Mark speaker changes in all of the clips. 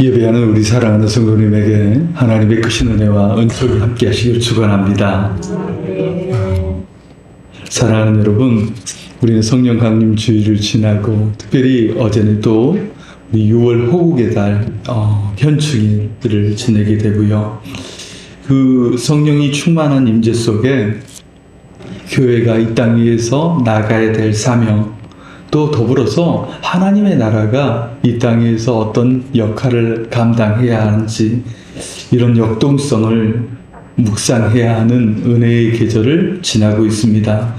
Speaker 1: 예배하는 우리 사랑하는 성도님에게 하나님의 크신 은혜와 은총이 함께 하시기를 축원합니다. 사랑하는 여러분, 우리는 성령 강림 주일을 지나고 특별히 어제는 또 우리 6월 호국의 달 현충일을 지내게 되고요. 그 성령이 충만한 임재 속에 교회가 이 땅 위에서 나가야 될 사명, 또 더불어서 하나님의 나라가 이 땅에서 어떤 역할을 감당해야 하는지 이런 역동성을 묵상해야 하는 은혜의 계절을 지나고 있습니다.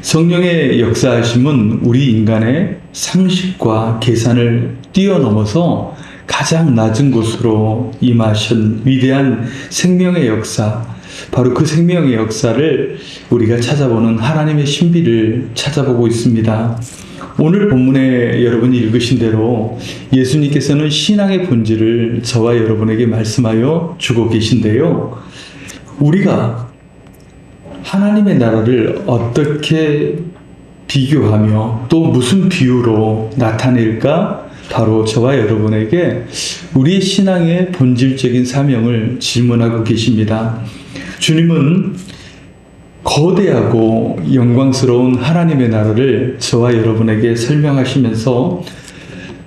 Speaker 1: 성령의 역사하심은 우리 인간의 상식과 계산을 뛰어넘어서 가장 낮은 곳으로 임하신 위대한 생명의 역사, 바로 그 생명의 역사를 우리가 찾아보는 하나님의 신비를 찾아보고 있습니다. 오늘 본문에 여러분이 읽으신 대로 예수님께서는 신앙의 본질을 저와 여러분에게 말씀하여 주고 계신데요. 우리가 하나님의 나라를 어떻게 비교하며 또 무슨 비유로 나타낼까? 바로 저와 여러분에게 우리의 신앙의 본질적인 사명을 질문하고 계십니다. 주님은 거대하고 영광스러운 하나님의 나라를 저와 여러분에게 설명하시면서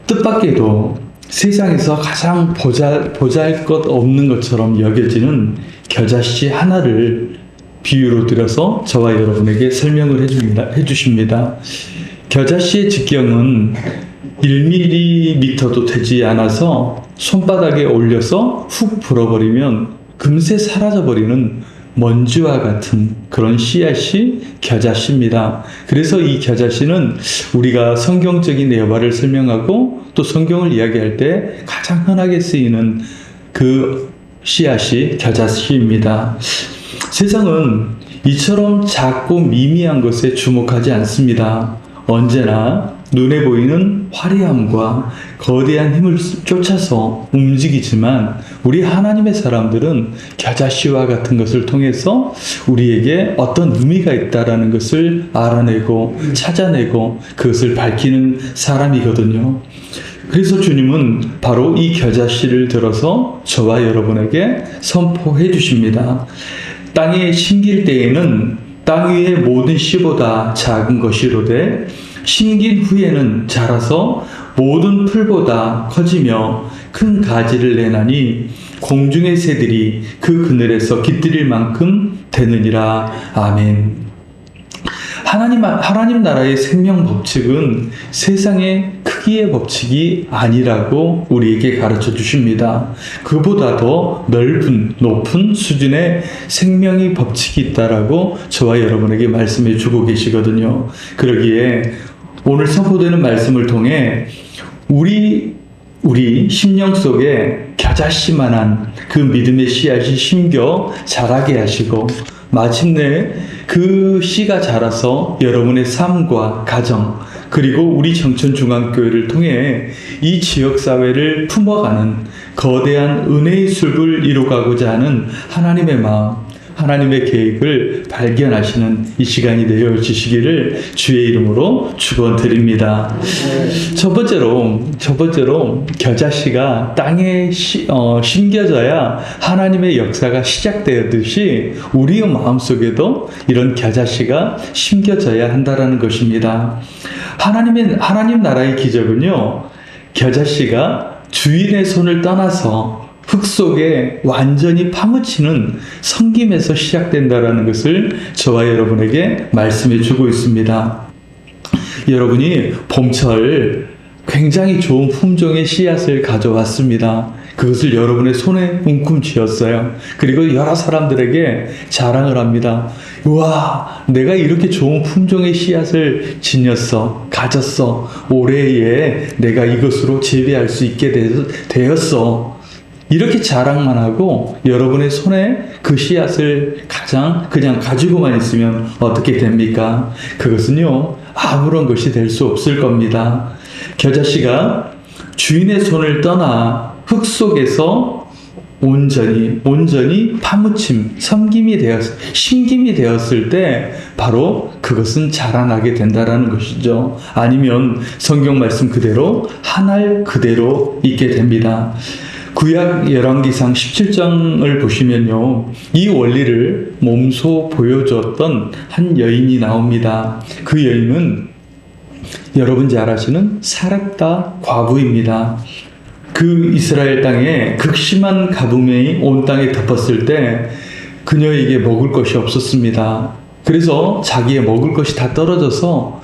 Speaker 1: 뜻밖에도 세상에서 가장 보잘것 없는 것처럼 여겨지는 겨자씨 하나를 비유로 들어서 저와 여러분에게 설명을 해주십니다. 겨자씨의 직경은 1mm도 되지 않아서 손바닥에 올려서 훅 불어버리면 금세 사라져버리는 먼지와 같은 그런 씨앗이 겨자씨입니다. 그래서 이 겨자씨는 우리가 성경적인 예화를 설명하고 또 성경을 이야기할 때 가장 흔하게 쓰이는 그 씨앗이 겨자씨입니다. 세상은 이처럼 작고 미미한 것에 주목하지 않습니다. 언제나 눈에 보이는 화려함과 거대한 힘을 쫓아서 움직이지만 우리 하나님의 사람들은 겨자씨와 같은 것을 통해서 우리에게 어떤 의미가 있다라는 것을 알아내고 찾아내고 그것을 밝히는 사람이거든요. 그래서 주님은 바로 이 겨자씨를 들어서 저와 여러분에게 선포해 주십니다. 땅에 심길 때에는 땅 위의 모든 씨보다 작은 것이로되 심긴 후에는 자라서 모든 풀보다 커지며 큰 가지를 내나니 공중의 새들이 그 그늘에서 깃들일 만큼 되느니라. 아멘. 하나님 나라의 생명 법칙은 세상의 크기의 법칙이 아니라고 우리에게 가르쳐 주십니다. 그보다 더 넓은, 높은 수준의 생명의 법칙이 있다라고 저와 여러분에게 말씀해 주고 계시거든요. 그러기에 오늘 선포되는 말씀을 통해 우리 심령 속에 겨자씨만한 그 믿음의 씨앗이 심겨 자라게 하시고 마침내 그 씨가 자라서 여러분의 삶과 가정 그리고 우리 정천중앙교회를 통해 이 지역사회를 품어가는 거대한 은혜의 숲을 이루가고자 하는 하나님의 마음, 하나님의 계획을 발견하시는 이 시간이 되어지시기를 주의 이름으로 축원드립니다. 첫 번째로 겨자씨가 땅에 심겨져야 하나님의 역사가 시작되었듯이 우리의 마음속에도 이런 겨자씨가 심겨져야 한다라는 것입니다. 하나님 나라의 기적은요, 겨자씨가 주인의 손을 떠나서 흙 속에 완전히 파묻히는 섬김에서 시작된다라는 것을 저와 여러분에게 말씀해 주고 있습니다. 여러분이 봄철 굉장히 좋은 품종의 씨앗을 가져왔습니다. 그것을 여러분의 손에 웅큼 쥐었어요. 그리고 여러 사람들에게 자랑을 합니다. 우와, 내가 이렇게 좋은 품종의 씨앗을 지녔어, 가졌어. 올해에 내가 이것으로 재배할 수 있게 되었어. 이렇게 자랑만 하고 여러분의 손에 그 씨앗을 그냥 가지고만 있으면 어떻게 됩니까? 그것은요, 아무런 것이 될 수 없을 겁니다. 겨자씨가 주인의 손을 떠나 흙 속에서 온전히 파무침, 심김이 되었을 때 바로 그것은 자라나게 된다라는 것이죠. 아니면 성경 말씀 그대로 한 알 그대로 있게 됩니다. 구약 열왕기상 17장을 보시면요, 이 원리를 몸소 보여주었던 한 여인이 나옵니다. 그 여인은 여러분 잘 아시는 사렙다 과부입니다. 그 이스라엘 땅에 극심한 가뭄이 온 땅에 덮었을 때 그녀에게 먹을 것이 없었습니다. 그래서 자기의 먹을 것이 다 떨어져서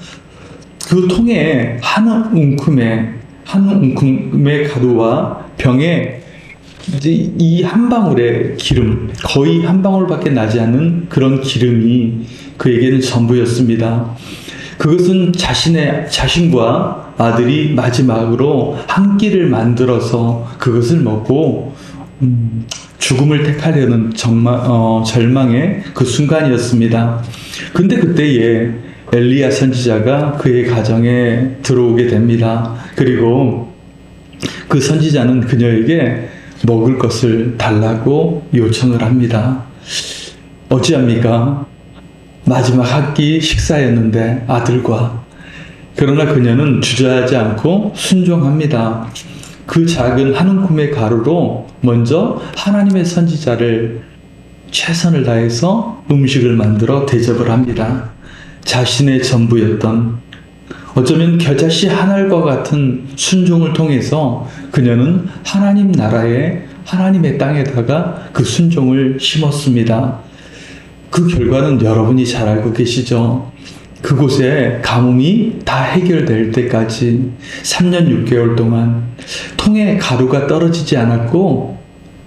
Speaker 1: 그 통에 한 움큼의 가루와 병에 이제 이 한 방울의 기름, 거의 한 방울밖에 나지 않는 그런 기름이 그에게는 전부였습니다. 그것은 자신과 아들이 마지막으로 한 끼를 만들어서 그것을 먹고 죽음을 택하려는 절망의 그 순간이었습니다. 근데 그때에 엘리야 선지자가 그의 가정에 들어오게 됩니다. 그리고 그 선지자는 그녀에게 먹을 것을 달라고 요청을 합니다. 어찌합니까? 마지막 한 끼 식사였는데 아들과. 그러나 그녀는 주저하지 않고 순종합니다. 그 작은 한 움큼의 가루로 먼저 하나님의 선지자를 최선을 다해서 음식을 만들어 대접을 합니다. 자신의 전부였던, 어쩌면 겨자씨 한 알과 같은 순종을 통해서 그녀는 하나님 나라에, 하나님의 땅에다가 그 순종을 심었습니다. 그 결과는 여러분이 잘 알고 계시죠. 그곳에 가뭄이 다 해결될 때까지 3년 6개월 동안 통에 가루가 떨어지지 않았고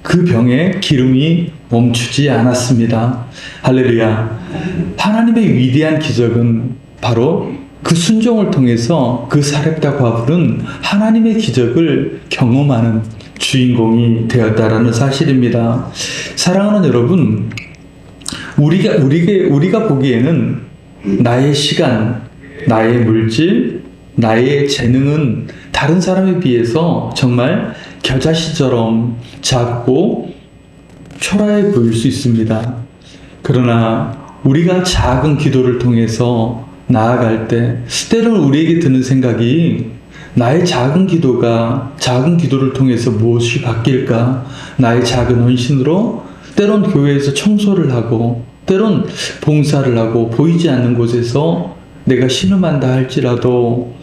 Speaker 1: 그 병에 기름이 멈추지 않았습니다. 할렐루야. 하나님의 위대한 기적은 바로 그 순종을 통해서 그 사렙다 과부는 하나님의 기적을 경험하는 주인공이 되었다라는 사실입니다. 사랑하는 여러분, 우리가 보기에는 나의 시간, 나의 물질, 나의 재능은 다른 사람에 비해서 정말 겨자씨처럼 작고 초라해 보일 수 있습니다. 그러나 우리가 작은 기도를 통해서 나아갈 때 때로는 우리에게 드는 생각이, 나의 작은 기도를 통해서 무엇이 바뀔까? 나의 작은 헌신으로 때론 교회에서 청소를 하고 때론 봉사를 하고 보이지 않는 곳에서 내가 신음한다 할지라도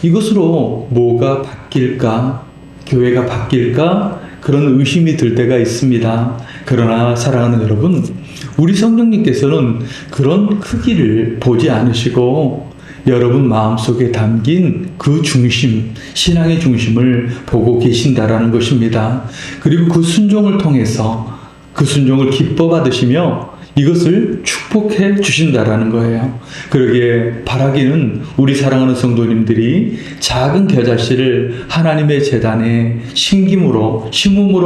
Speaker 1: 이것으로 뭐가 바뀔까? 교회가 바뀔까? 그런 의심이 들 때가 있습니다. 그러나 사랑하는 여러분, 우리 성령님께서는 그런 크기를 보지 않으시고 여러분 마음속에 담긴 그 중심, 신앙의 중심을 보고 계신다라는 것입니다. 그리고 그 순종을 통해서 그 순종을 기뻐 받으시며 이것을 축복해 주신다라는 거예요. 그러기에 바라기는 우리 사랑하는 성도님들이 작은 겨자씨를 하나님의 제단에 심음으로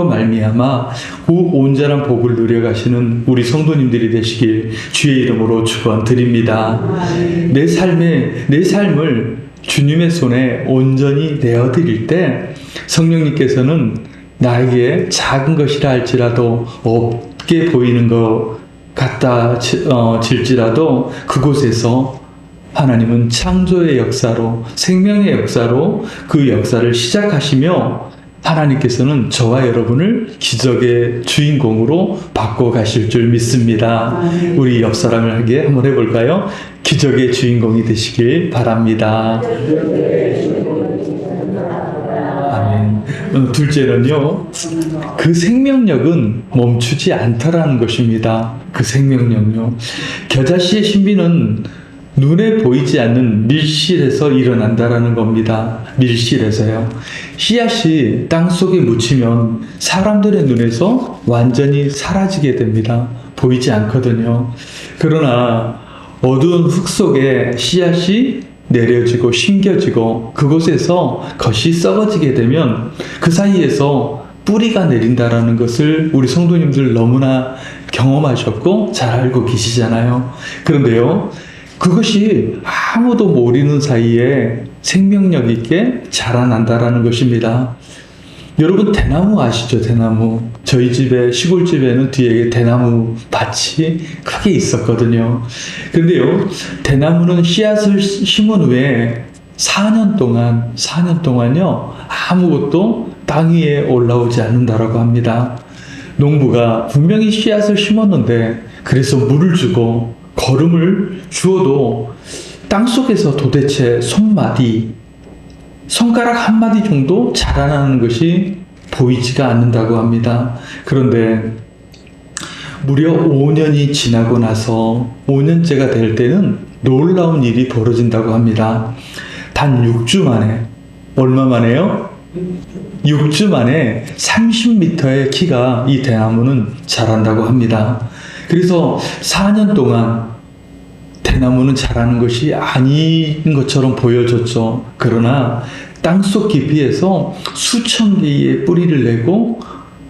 Speaker 1: 말미암아 그 온전한 복을 누려가시는 우리 성도님들이 되시길 주의 이름으로 축원드립니다. 내 삶을 주님의 손에 온전히 내어드릴 때 성령님께서는 나에게 작은 것이라 할지라도 없게 보이는 것 같다 질지라도 그곳에서 하나님은 창조의 역사로, 생명의 역사로 그 역사를 시작하시며 하나님께서는 저와 여러분을 기적의 주인공으로 바꿔가실 줄 믿습니다. 우리 옆 사람에게 한번 해볼까요? 기적의 주인공이 되시길 바랍니다. 아멘. 둘째는요, 그 생명력은 멈추지 않다라는 것입니다. 그 생명력요. 겨자씨의 신비는 눈에 보이지 않는 밀실에서 일어난다라는 겁니다. 밀실에서요. 씨앗이 땅속에 묻히면 사람들의 눈에서 완전히 사라지게 됩니다. 보이지 않거든요. 그러나 어두운 흙 속에 씨앗이 내려지고 심겨지고 그곳에서 겉이 썩어지게 되면 그 사이에서 뿌리가 내린다라는 것을 우리 성도님들 너무나 경험하셨고 잘 알고 계시잖아요. 그런데요, 그것이 아무도 모르는 사이에 생명력 있게 자라난다라는 것입니다. 여러분 대나무 아시죠? 대나무. 저희 집에 시골집에는 뒤에 대나무 밭이 크게 있었거든요. 근데요, 대나무는 씨앗을 심은 후에 4년 동안요, 아무것도 땅 위에 올라오지 않는다라고 합니다. 농부가 분명히 씨앗을 심었는데, 그래서 물을 주고 거름을 주어도 땅속에서 도대체 손가락 한 마디 정도 자라나는 것이 보이지가 않는다고 합니다. 그런데 무려 5년이 지나고 나서 5년째가 될 때는 놀라운 일이 벌어진다고 합니다. 단 6주 만에, 얼마 만에요? 6주 만에 30m의 키가 이 대나무는 자란다고 합니다. 그래서 4년 동안 대나무는 자라는 것이 아닌 것처럼 보여졌죠. 그러나 땅속 깊이에서 수천 개의 뿌리를 내고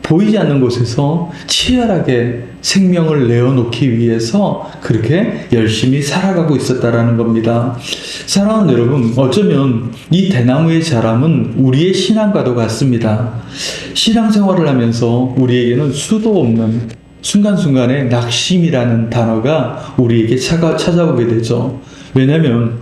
Speaker 1: 보이지 않는 곳에서 치열하게 생명을 내어놓기 위해서 그렇게 열심히 살아가고 있었다라는 겁니다. 사랑하는 여러분, 어쩌면 이 대나무의 자람은 우리의 신앙과도 같습니다. 신앙생활을 하면서 우리에게는 수도 없는 순간순간에 낙심이라는 단어가 우리에게 찾아오게 되죠. 왜냐하면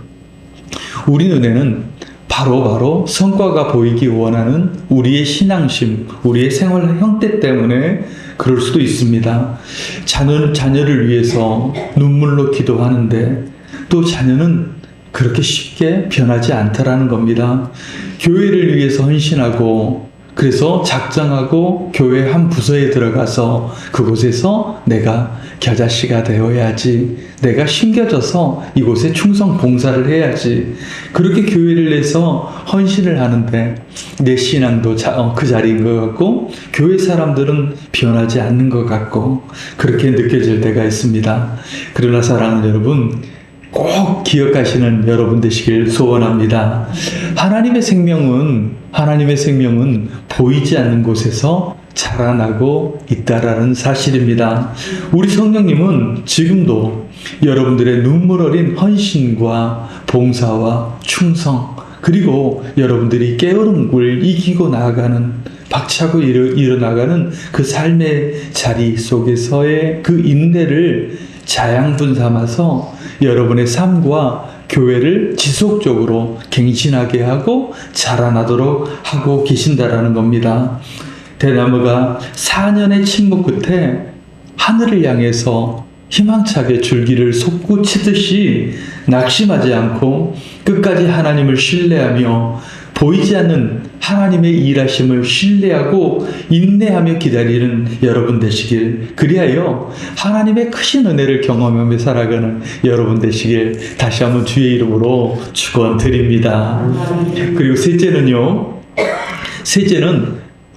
Speaker 1: 우리 눈에는 바로 성과가 보이기 원하는 우리의 신앙심, 우리의 생활 형태 때문에 그럴 수도 있습니다. 자녀를 위해서 눈물로 기도하는데 또 자녀는 그렇게 쉽게 변하지 않다라는 겁니다. 교회를 위해서 헌신하고 그래서 작정하고 교회 한 부서에 들어가서 그곳에서 내가 겨자씨가 되어야지, 내가 심겨져서 이곳에 충성 봉사를 해야지, 그렇게 교회를 내서 헌신을 하는데 내 신앙도 그 자리인 것 같고 교회 사람들은 변하지 않는 것 같고 그렇게 느껴질 때가 있습니다. 그러나 사랑하는 여러분, 꼭 기억하시는 여러분 되시길 소원합니다. 하나님의 생명은 보이지 않는 곳에서 자라나고 있다라는 사실입니다. 우리 성령님은 지금도 여러분들의 눈물 어린 헌신과 봉사와 충성, 그리고 여러분들이 깨어름을 이기고 나아가는, 박차고 일어나가는 그 삶의 자리 속에서의 그 인내를 자양분 삼아서 여러분의 삶과 교회를 지속적으로 갱신하게 하고 자라나도록 하고 계신다라는 겁니다. 대나무가 4년의 침묵 끝에 하늘을 향해서 희망차게 줄기를 솟구치듯이 낙심하지 않고 끝까지 하나님을 신뢰하며 보이지 않는 하나님의 일하심을 신뢰하고 인내하며 기다리는 여러분 되시길, 그리하여 하나님의 크신 은혜를 경험하며 살아가는 여러분 되시길 다시 한번 주의 이름으로 축원드립니다. 그리고 셋째는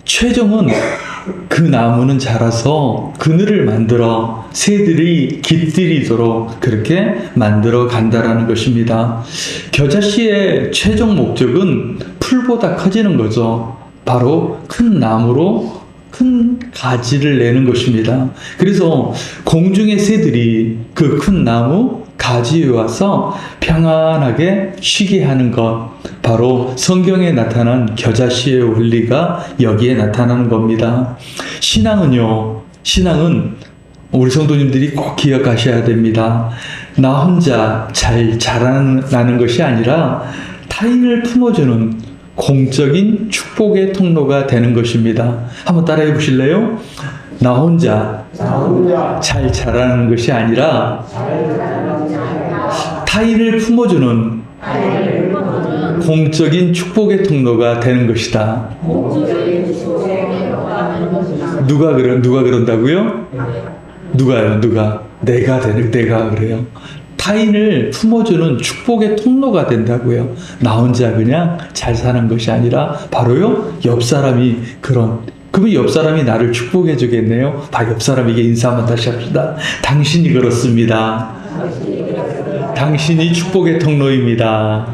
Speaker 1: 최종은 그 나무는 자라서 그늘을 만들어 새들이 깃들이도록 그렇게 만들어 간다라는 것입니다. 겨자씨의 최종 목적은 풀보다 커지는 거죠. 바로 큰 나무로 큰 가지를 내는 것입니다. 그래서 공중의 새들이 그 큰 나무 가지에 와서 평안하게 쉬게 하는 것, 바로 성경에 나타난 겨자씨의 원리가 여기에 나타나는 겁니다. 신앙은 우리 성도님들이 꼭 기억하셔야 됩니다. 나 혼자 잘 자라나는 것이 아니라 타인을 품어주는 공적인 축복의 통로가 되는 것입니다. 한번 따라해 보실래요? 나 혼자 잘 자라는 것이 아니라 타인을 품어주는 공적인 축복의 통로가 되는 것이다. 누가 그런다고요? 누가? 내가 그래요. 타인을 품어주는 축복의 통로가 된다고요. 나 혼자 그냥 잘 사는 것이 아니라 바로요, 옆 사람이 그러면 옆 사람이 나를 축복해 주겠네요. 옆 사람에게 인사 한번 다시 합시다. 당신이 그렇습니다. 당신이 축복의 통로입니다.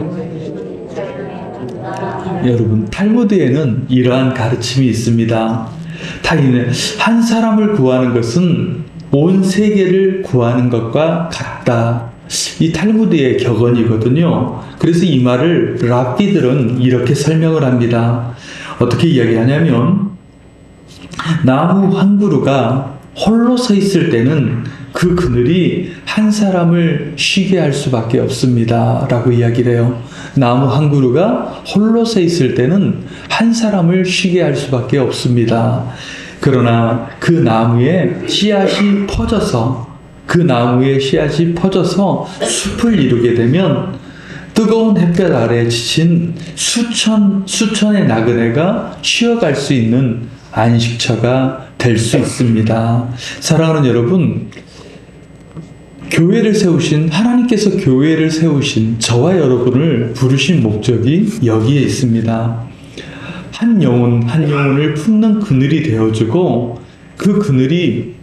Speaker 1: 여러분, 탈무드에는 이러한 가르침이 있습니다. 한 사람을 구하는 것은 온 세계를 구하는 것과 같다. 이 탈무드의 격언이거든요. 그래서 이 말을 랍비들은 이렇게 설명을 합니다. 어떻게 이야기하냐면 나무 한 그루가 홀로 서 있을 때는 그 그늘이 한 사람을 쉬게 할 수밖에 없습니다 라고 이야기를 해요. 나무 한 그루가 홀로 서 있을 때는 한 사람을 쉬게 할 수밖에 없습니다. 그러나 그 나무에 씨앗이 퍼져서 숲을 이루게 되면 뜨거운 햇볕 아래 지친 수천의 나그네가 쉬어갈 수 있는 안식처가 될 수 있습니다. 사랑하는 여러분, 하나님께서 교회를 세우신 저와 여러분을 부르신 목적이 여기에 있습니다. 한 영혼을 품는 그늘이 되어주고, 그 그늘이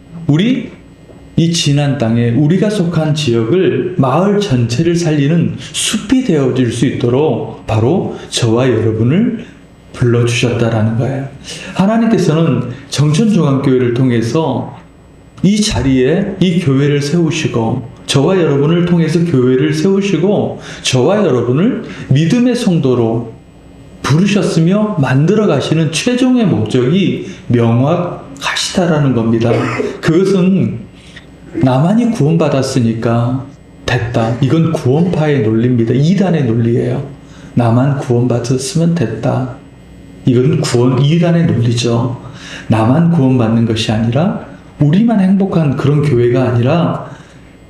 Speaker 1: 이 지난 땅에 우리가 속한 지역을, 마을 전체를 살리는 숲이 되어질 수 있도록 바로 저와 여러분을 불러주셨다라는 거예요. 하나님께서는 정천중앙교회를 통해서 이 자리에 이 교회를 세우시고, 저와 여러분을 통해서 교회를 세우시고, 저와 여러분을 믿음의 성도로 부르셨으며 만들어 가시는 최종의 목적이 명확하시다라는 겁니다. 그것은 나만이 구원받았으니까 됐다. 이건 구원파의 논리입니다. 이단의 논리예요. 나만 구원받았으면 됐다. 이건 이단의 논리죠. 나만 구원받는 것이 아니라 우리만 행복한 그런 교회가 아니라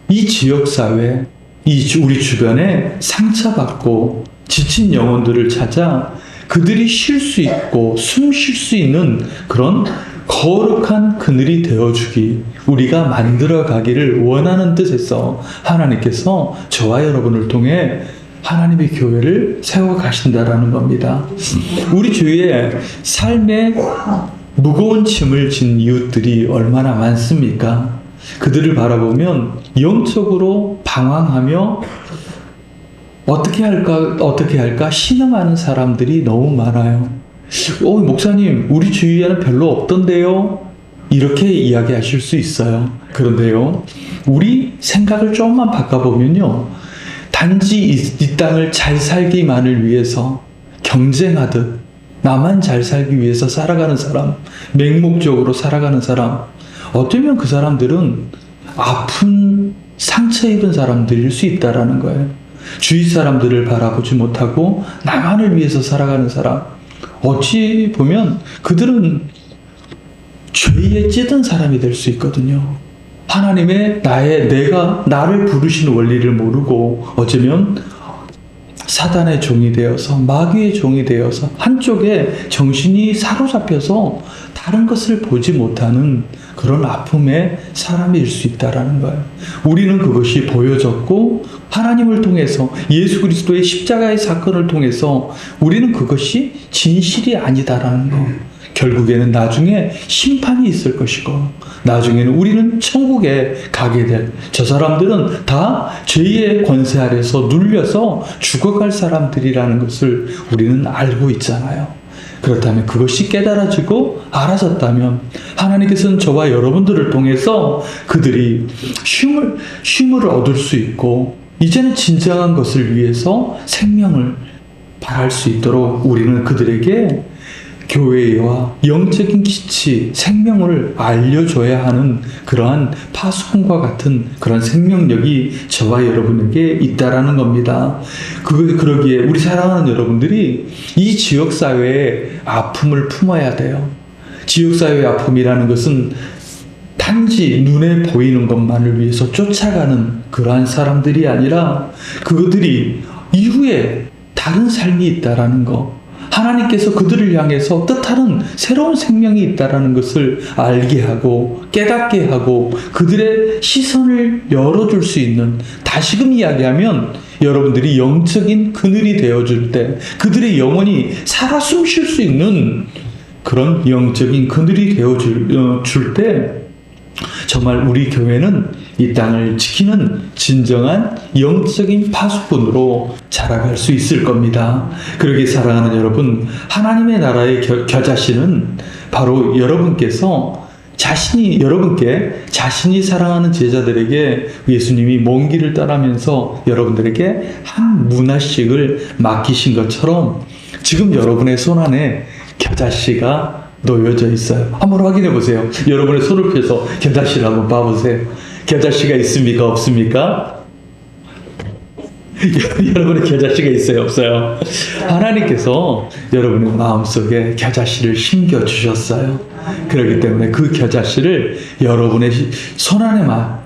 Speaker 1: 이 지역사회, 우리 주변에 상처받고 지친 영혼들을 찾아 그들이 쉴 수 있고 숨 쉴 수 있는 그런 거룩한 그늘이 되어주기, 우리가 만들어 가기를 원하는 뜻에서 하나님께서 저와 여러분을 통해 하나님의 교회를 세워 가신다라는 겁니다. 우리 주위에 삶에 무거운 짐을 진 이웃들이 얼마나 많습니까? 그들을 바라보면 영적으로 방황하며 어떻게 할까 신음하는 사람들이 너무 많아요. 목사님, 우리 주위에는 별로 없던데요? 이렇게 이야기하실 수 있어요. 그런데요, 우리 생각을 조금만 바꿔보면요, 단지 이 땅을 잘 살기만을 위해서 경쟁하듯 나만 잘 살기 위해서 살아가는 사람, 맹목적으로 살아가는 사람, 어쩌면 그 사람들은 아픈 상처 입은 사람들일 수 있다라는 거예요. 주위 사람들을 바라보지 못하고 나만을 위해서 살아가는 사람, 어찌 보면 그들은 죄에 찌든 사람이 될 수 있거든요. 하나님의 나를 부르신 원리를 모르고 어쩌면 사단의 종이 되어서, 마귀의 종이 되어서 한쪽에 정신이 사로잡혀서 다른 것을 보지 못하는 그런 아픔의 사람일 수 있다라는 거예요. 우리는 그것이 보여졌고, 하나님을 통해서, 예수 그리스도의 십자가의 사건을 통해서 우리는 그것이 진실이 아니다라는 거. 결국에는 나중에 심판이 있을 것이고, 나중에는 우리는 천국에 가게 될, 저 사람들은 다 죄의 권세 아래서 눌려서 죽어갈 사람들이라는 것을 우리는 알고 있잖아요. 그렇다면 그것이 깨달아지고 알아졌다면 하나님께서는 저와 여러분들을 통해서 그들이 쉼을 얻을 수 있고, 이제는 진정한 것을 위해서 생명을 바랄 수 있도록 우리는 그들에게 교회와 영적인 기치, 생명을 알려줘야 하는 그러한 파수꾼과 같은 그런 생명력이 저와 여러분에게 있다라는 겁니다. 그러기에 우리 사랑하는 여러분들이 이 지역사회의 아픔을 품어야 돼요. 지역사회의 아픔이라는 것은 단지 눈에 보이는 것만을 위해서 쫓아가는 그러한 사람들이 아니라 그들이 이후에 다른 삶이 있다라는 것, 하나님께서 그들을 향해서 뜻하는 새로운 생명이 있다라는 것을 알게 하고 깨닫게 하고 그들의 시선을 열어줄 수 있는, 다시금 이야기하면 여러분들이 영적인 그늘이 되어줄 때, 그들의 영혼이 살아 숨쉴 수 있는 그런 영적인 그늘이 되어줄 때 정말 우리 교회는 이 땅을 지키는 진정한 영적인 파수꾼으로 자라갈 수 있을 겁니다. 그러기에 사랑하는 여러분, 하나님의 나라의 겨자씨는 바로 여러분께서 자신이 사랑하는 제자들에게 예수님이 먼 길을 따라면서 여러분들에게 한 문화씩을 맡기신 것처럼 지금 여러분의 손 안에 겨자씨가 놓여져 있어요. 한번 확인해 보세요. 여러분의 손을 펴서 겨자씨를 한번 봐보세요. 겨자씨가 있습니까? 없습니까? 여러분의 겨자씨가 있어요? 없어요? 하나님께서 여러분의 마음속에 겨자씨를 심겨주셨어요. 그렇기 때문에 그 겨자씨를 여러분의 손 안에만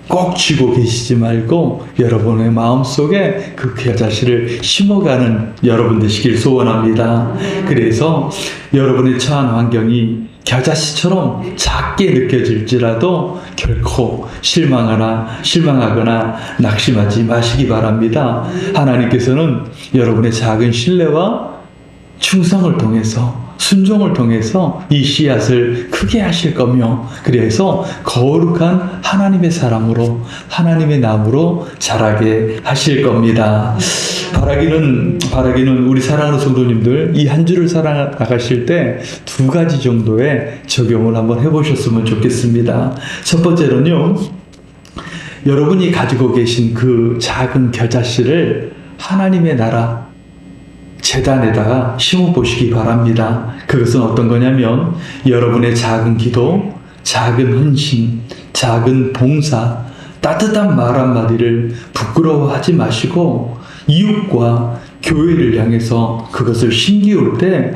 Speaker 1: 꼭 쥐고 계시지 말고 여러분의 마음속에 그 겨자씨를 심어가는 여러분 되시길 소원합니다. 그래서 여러분의 처한 환경이 겨자씨처럼 작게 느껴질지라도 결코 실망하거나 낙심하지 마시기 바랍니다. 하나님께서는 여러분의 작은 신뢰와 충성을 통해서 순종을 통해서 이 씨앗을 크게 하실 거며 그래서 거룩한 하나님의 사람으로 하나님의 나무로 자라게 하실 겁니다. 바라기는 우리 사랑하는 성도님들 이 한 주를 살아나가실 때 두 가지 정도의 적용을 한번 해보셨으면 좋겠습니다. 첫 번째는요, 여러분이 가지고 계신 그 작은 겨자씨를 하나님의 나라 재단에다가 심어보시기 바랍니다. 그것은 어떤 거냐면 여러분의 작은 기도, 작은 헌신, 작은 봉사, 따뜻한 말 한마디를 부끄러워하지 마시고 이웃과 교회를 향해서 그것을 심기울 때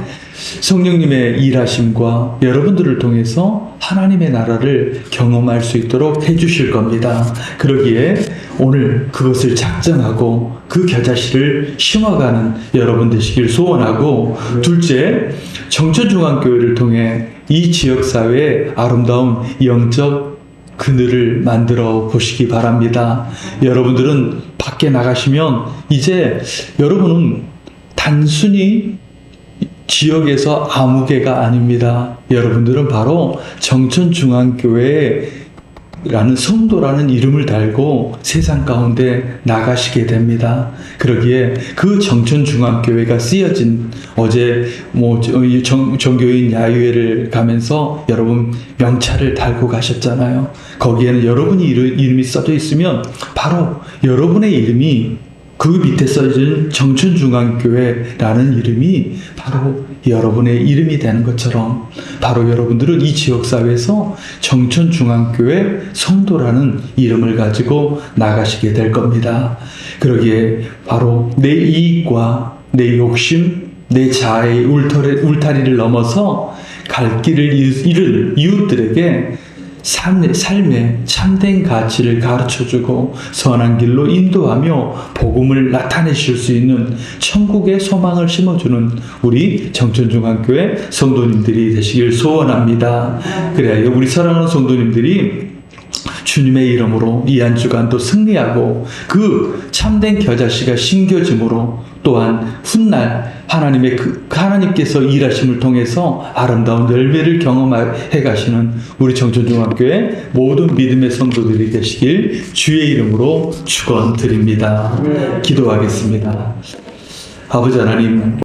Speaker 1: 성령님의 일하심과 여러분들을 통해서 하나님의 나라를 경험할 수 있도록 해주실 겁니다. 그러기에 오늘 그것을 작정하고 그 겨자씨를 심어가는 여러분 되시길 소원하고, 둘째, 정천중앙교회를 통해 이 지역사회의 아름다운 영적 그늘을 만들어 보시기 바랍니다. 여러분들은 밖에 나가시면 이제 여러분은 단순히 지역에서 아무개가 아닙니다. 여러분들은 바로 정천중앙교회라는 성도라는 이름을 달고 세상 가운데 나가시게 됩니다. 그러기에 그 정천중앙교회가 쓰여진 어제 정교인 야유회를 가면서 여러분 명찰을 달고 가셨잖아요. 거기에는 여러분이 이름이 써져 있으면 바로 여러분의 이름이 그 밑에 써진 정천중앙교회라는 이름이 바로 여러분의 이름이 되는 것처럼 바로 여러분들은 이 지역사회에서 정천중앙교회 성도라는 이름을 가지고 나가시게 될 겁니다. 그러기에 바로 내 이익과 내 욕심, 내 자아의 울타리를 넘어서 갈 길을 잃은 이웃들에게 삶의 참된 가치를 가르쳐주고 선한 길로 인도하며 복음을 나타내실 수 있는 천국의 소망을 심어주는 우리 정천중앙교회 성도님들이 되시길 소원합니다. 그래야 우리 사랑하는 성도님들이 주님의 이름으로 이 한 주간도 승리하고 그 참된 겨자씨가 심겨짐으로 또한 훗날 하나님께서 일하심을 통해서 아름다운 열매를 경험해 가시는 우리 정천중앙교회 모든 믿음의 성도들이 되시길 주의 이름으로 축원드립니다. 기도하겠습니다. 아버지 하나님,